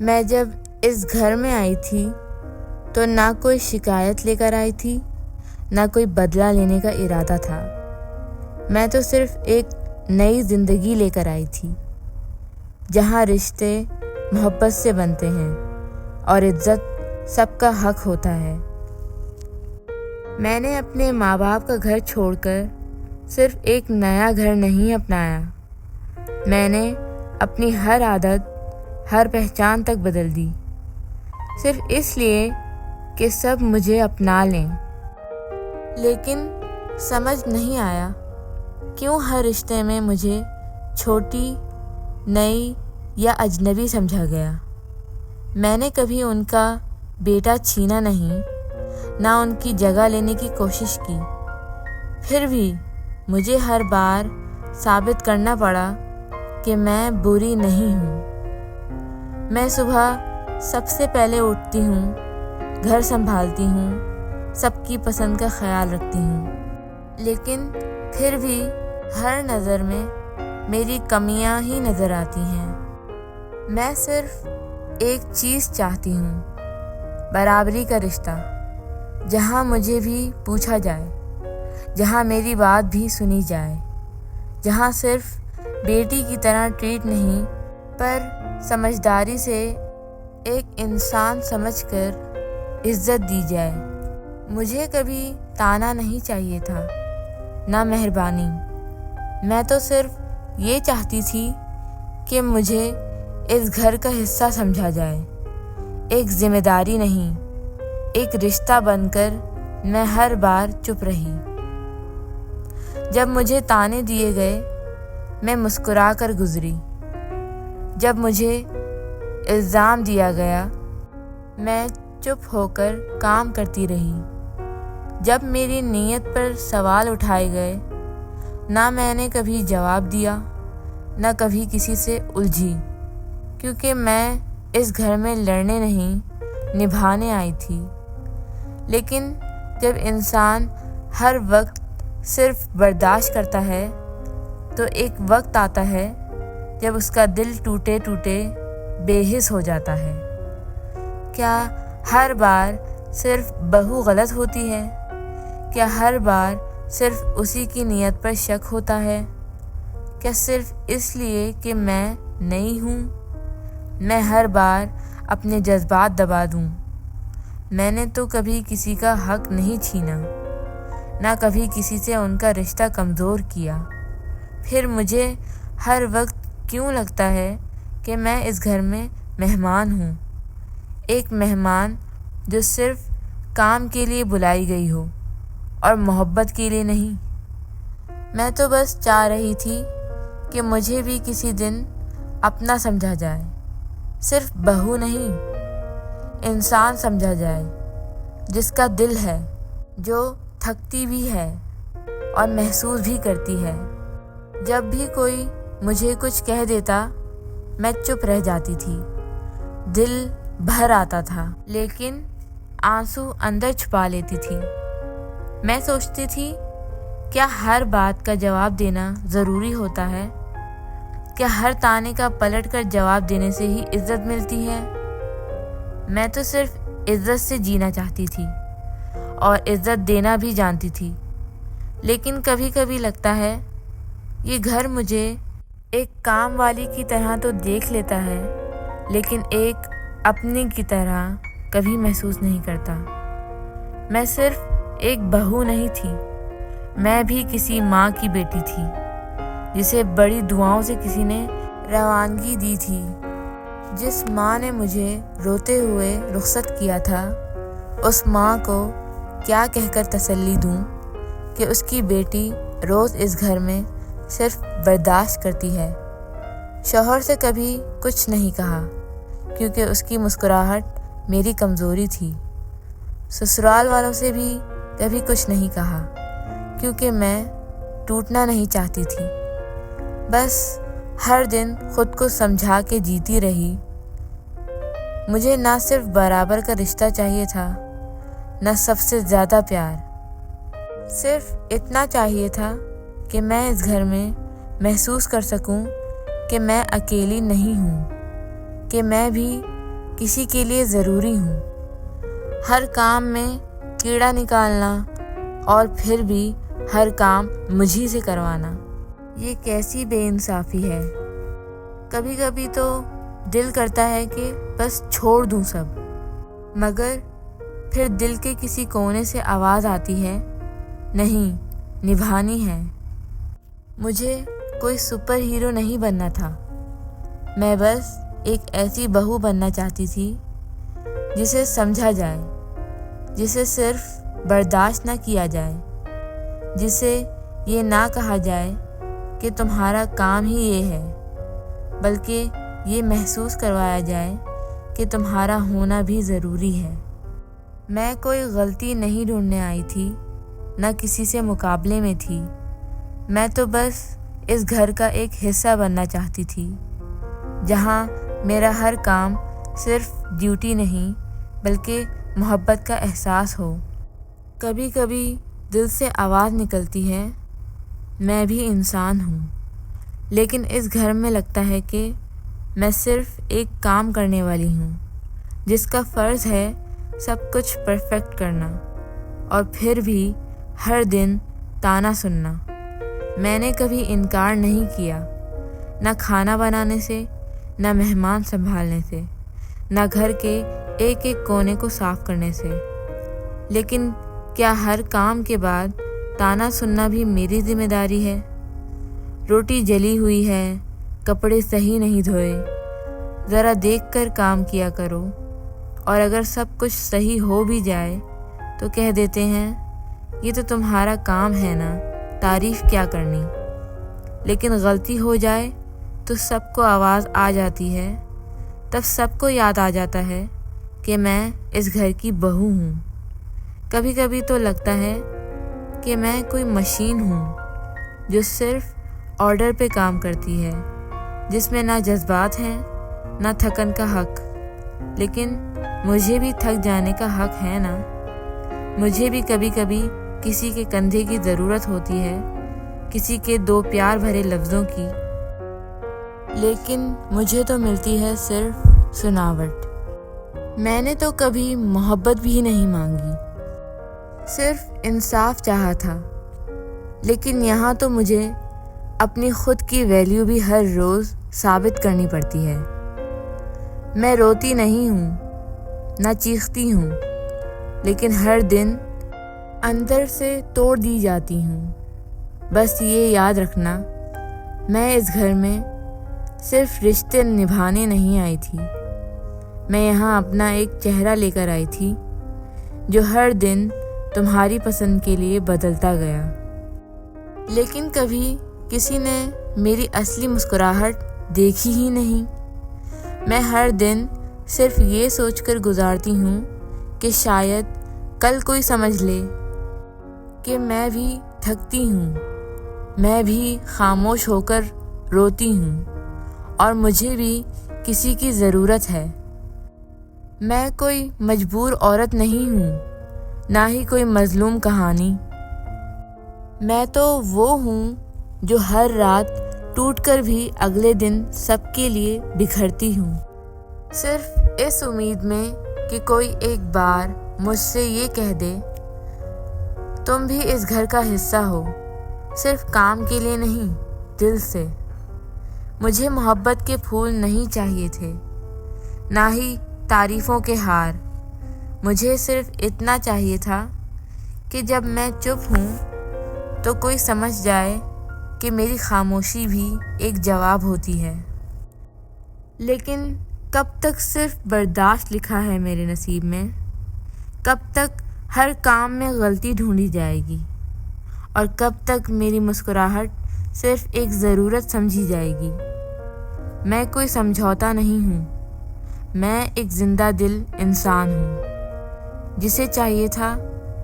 میں جب اس گھر میں آئی تھی تو نہ کوئی شکایت لے کر آئی تھی، نہ کوئی بدلہ لینے کا ارادہ تھا۔ میں تو صرف ایک نئی زندگی لے کر آئی تھی، جہاں رشتے محبت سے بنتے ہیں اور عزت سب کا حق ہوتا ہے۔ میں نے اپنے ماں باپ کا گھر چھوڑ کر صرف ایک نیا گھر نہیں اپنایا، میں نے اپنی ہر عادت، ہر پہچان تک بدل دی، صرف اس لیے کہ سب مجھے اپنا لیں۔ لیکن سمجھ نہیں آیا کیوں ہر رشتے میں مجھے چھوٹی، نئی یا اجنبی سمجھا گیا۔ میں نے کبھی ان کا بیٹا چھینا نہیں، نہ ان کی جگہ لینے کی کوشش کی، پھر بھی مجھے ہر بار ثابت کرنا پڑا کہ میں بری نہیں ہوں۔ میں صبح سب سے پہلے اٹھتی ہوں، گھر سنبھالتی ہوں، سب کی پسند کا خیال رکھتی ہوں، لیکن پھر بھی ہر نظر میں میری کمیاں ہی نظر آتی ہیں۔ میں صرف ایک چیز چاہتی ہوں، برابری کا رشتہ، جہاں مجھے بھی پوچھا جائے، جہاں میری بات بھی سنی جائے، جہاں صرف بیٹی کی طرح ٹریٹ نہیں پر سمجھداری سے ایک انسان سمجھ کر عزت دی جائے۔ مجھے کبھی تانا نہیں چاہیے تھا، نہ مہربانی۔ میں تو صرف یہ چاہتی تھی کہ مجھے اس گھر کا حصہ سمجھا جائے، ایک ذمہ داری نہیں، ایک رشتہ بن کر۔ میں ہر بار چپ رہی۔ جب مجھے تانے دیے گئے، میں مسکرا کر گزری۔ جب مجھے الزام دیا گیا، میں چپ ہو کر کام کرتی رہی۔ جب میری نیت پر سوال اٹھائے گئے، نہ میں نے کبھی جواب دیا، نہ کبھی کسی سے الجھی، کیونکہ میں اس گھر میں لڑنے نہیں، نبھانے آئی تھی۔ لیکن جب انسان ہر وقت صرف برداشت کرتا ہے تو ایک وقت آتا ہے جب اس کا دل ٹوٹے ٹوٹے بے حس ہو جاتا ہے۔ کیا ہر بار صرف بہو غلط ہوتی ہے؟ کیا ہر بار صرف اسی کی نیت پر شک ہوتا ہے؟ کیا صرف اس لیے کہ میں نئی ہوں، میں ہر بار اپنے جذبات دبا دوں؟ میں نے تو کبھی کسی کا حق نہیں چھینا، نہ کبھی کسی سے ان کا رشتہ کمزور کیا۔ پھر مجھے ہر وقت کیوں لگتا ہے کہ میں اس گھر میں مہمان ہوں، ایک مہمان جو صرف کام کے لیے بلائی گئی ہو اور محبت کے لیے نہیں؟ میں تو بس چاہ رہی تھی کہ مجھے بھی کسی دن اپنا سمجھا جائے، صرف بہو نہیں، انسان سمجھا جائے، جس کا دل ہے، جو تھکتی بھی ہے اور محسوس بھی کرتی ہے۔ جب بھی کوئی مجھے کچھ کہہ دیتا، میں چپ رہ جاتی تھی، دل بھر آتا تھا، لیکن آنسو اندر چھپا لیتی تھی۔ میں سوچتی تھی، کیا ہر بات کا جواب دینا ضروری ہوتا ہے؟ کیا ہر تانے کا پلٹ کر جواب دینے سے ہی عزت ملتی ہے؟ میں تو صرف عزت سے جینا چاہتی تھی اور عزت دینا بھی جانتی تھی، لیکن کبھی کبھی لگتا ہے یہ گھر مجھے ایک کام والی کی طرح تو دیکھ لیتا ہے، لیکن ایک اپنی کی طرح کبھی محسوس نہیں کرتا۔ میں صرف ایک بہو نہیں تھی، میں بھی کسی ماں کی بیٹی تھی، جسے بڑی دعاؤں سے کسی نے روانگی دی تھی۔ جس ماں نے مجھے روتے ہوئے رخصت کیا تھا، اس ماں کو کیا کہہ کر تسلی دوں کہ اس کی بیٹی روز اس گھر میں صرف برداشت کرتی ہے۔ شوہر سے کبھی کچھ نہیں کہا، کیونکہ اس کی مسکراہٹ میری کمزوری تھی۔ سسرال والوں سے بھی کبھی کچھ نہیں کہا، کیونکہ میں ٹوٹنا نہیں چاہتی تھی۔ بس ہر دن خود کو سمجھا کے جیتی رہی۔ مجھے نہ صرف برابر کا رشتہ چاہیے تھا، نہ سب سے زیادہ پیار، صرف اتنا چاہیے تھا کہ میں اس گھر میں محسوس کر سکوں کہ میں اکیلی نہیں ہوں، کہ میں بھی किसी के लिए ज़रूरी हूँ। हर काम में कीड़ा निकालना और फिर भी हर काम मुझी से करवाना, ये कैसी बेइंसाफ़ी है। कभी कभी तो दिल करता है कि बस छोड़ दूँ सब, मगर फिर दिल के किसी कोने से आवाज़ आती है, नहीं, निभानी है। मुझे कोई सुपर हीरो नहीं बनना था, मैं बस एक ऐसी बहू बनना चाहती थी जिसे समझा जाए, जिसे सिर्फ बर्दाश्त न किया जाए, जिसे ये ना कहा जाए कि तुम्हारा काम ही ये है, बल्कि ये महसूस करवाया जाए कि तुम्हारा होना भी ज़रूरी है। मैं कोई गलती नहीं ढूंढने आई थी, न किसी से मुकाबले में थी। मैं तो बस इस घर का एक हिस्सा बनना चाहती थी, जहाँ मेरा हर काम सिर्फ ड्यूटी नहीं बल्कि मोहब्बत का एहसास हो। कभी कभी दिल से आवाज़ निकलती है, मैं भी इंसान हूँ, लेकिन इस घर में लगता है कि मैं सिर्फ एक काम करने वाली हूँ, जिसका फ़र्ज़ है सब कुछ परफेक्ट करना, और फिर भी हर दिन ताना सुनना। मैंने कभी इनकार नहीं किया, ना खाना बनाने से, ना मेहमान संभालने से, ना घर के एक एक कोने को साफ़ करने से। लेकिन क्या हर काम के बाद ताना सुनना भी मेरी जिम्मेदारी है? रोटी जली हुई है, कपड़े सही नहीं धोए, ज़रा देखकर काम किया करो, और अगर सब कुछ सही हो भी जाए तो कह देते हैं ये तो तुम्हारा काम है ना, तारीफ़ क्या करनी। लेकिन गलती हो जाए तो सबको आवाज़ आ जाती है, तब सबको याद आ जाता है कि मैं इस घर की बहू हूँ। कभी कभी तो लगता है कि मैं कोई मशीन हूँ जो सिर्फ ऑर्डर पे काम करती है, जिसमें ना जज्बात हैं ना थकन का हक। लेकिन मुझे भी थक जाने का हक है ना। मुझे भी कभी कभी किसी के कंधे की ज़रूरत होती है, किसी के दो प्यार भरे लफ्ज़ों की, लेकिन मुझे तो मिलती है सिर्फ सुनावट। मैंने तो कभी मोहब्बत भी नहीं मांगी, सिर्फ इंसाफ चाहा था। लेकिन यहाँ तो मुझे अपनी खुद की वैल्यू भी हर रोज़ साबित करनी पड़ती है। मैं रोती नहीं हूँ, ना चीखती हूँ, लेकिन हर दिन अंदर से तोड़ दी जाती हूँ। बस ये याद रखना, मैं इस घर में सिर्फ रिश्ते निभाने नहीं आई थी, मैं यहाँ अपना एक चेहरा लेकर आई थी जो हर दिन तुम्हारी पसंद के लिए बदलता गया। लेकिन कभी किसी ने मेरी असली मुस्कुराहट देखी ही नहीं। मैं हर दिन सिर्फ ये सोचकर गुजारती हूँ कि शायद कल कोई समझ ले कि मैं भी थकती हूँ, मैं भी खामोश होकर रोती हूँ, और मुझे भी किसी की ज़रूरत है। मैं कोई मजबूर औरत नहीं हूँ, ना ही कोई मज़लूम कहानी। मैं तो वो हूँ जो हर रात टूटकर भी अगले दिन सबके लिए बिखरती हूँ, सिर्फ इस उम्मीद में कि कोई एक बार मुझसे ये कह दे तुम भी इस घर का हिस्सा हो, सिर्फ काम के लिए नहीं, दिल से। मुझे मोहब्बत के फूल नहीं चाहिए थे, ना ही तारीफ़ों के हार। मुझे सिर्फ इतना चाहिए था कि जब मैं चुप हूँ तो कोई समझ जाए कि मेरी खामोशी भी एक जवाब होती है। लेकिन कब तक सिर्फ बर्दाश्त लिखा है मेरे नसीब में? कब तक हर काम में गलती ढूंढी जाएगी? और कब तक मेरी मुस्कुराहट सिर्फ एक ज़रूरत समझी जाएगी? मैं कोई समझौता नहीं हूँ, मैं एक ज़िंदा दिल इंसान हूँ, जिसे चाहिए था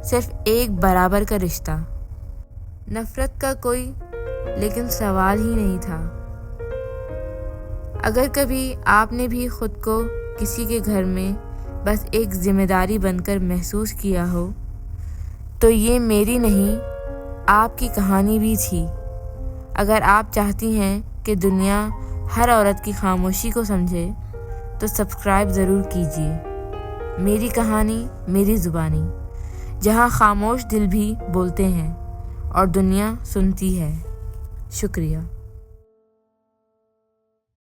सिर्फ एक बराबर का रिश्ता। नफ़रत का कोई लेकिन सवाल ही नहीं था। अगर कभी आपने भी ख़ुद को किसी के घर में बस एक ज़िम्मेदारी बनकर महसूस किया हो, तो ये मेरी नहीं, आपकी कहानी भी थी। अगर आप चाहती हैं कि दुनिया हर औरत की खामोशी को समझे, تو سبسکرائب ضرور کیجیے۔ میری کہانی میری زبانی، جہاں خاموش دل بھی بولتے ہیں اور دنیا سنتی ہے۔ شکریہ۔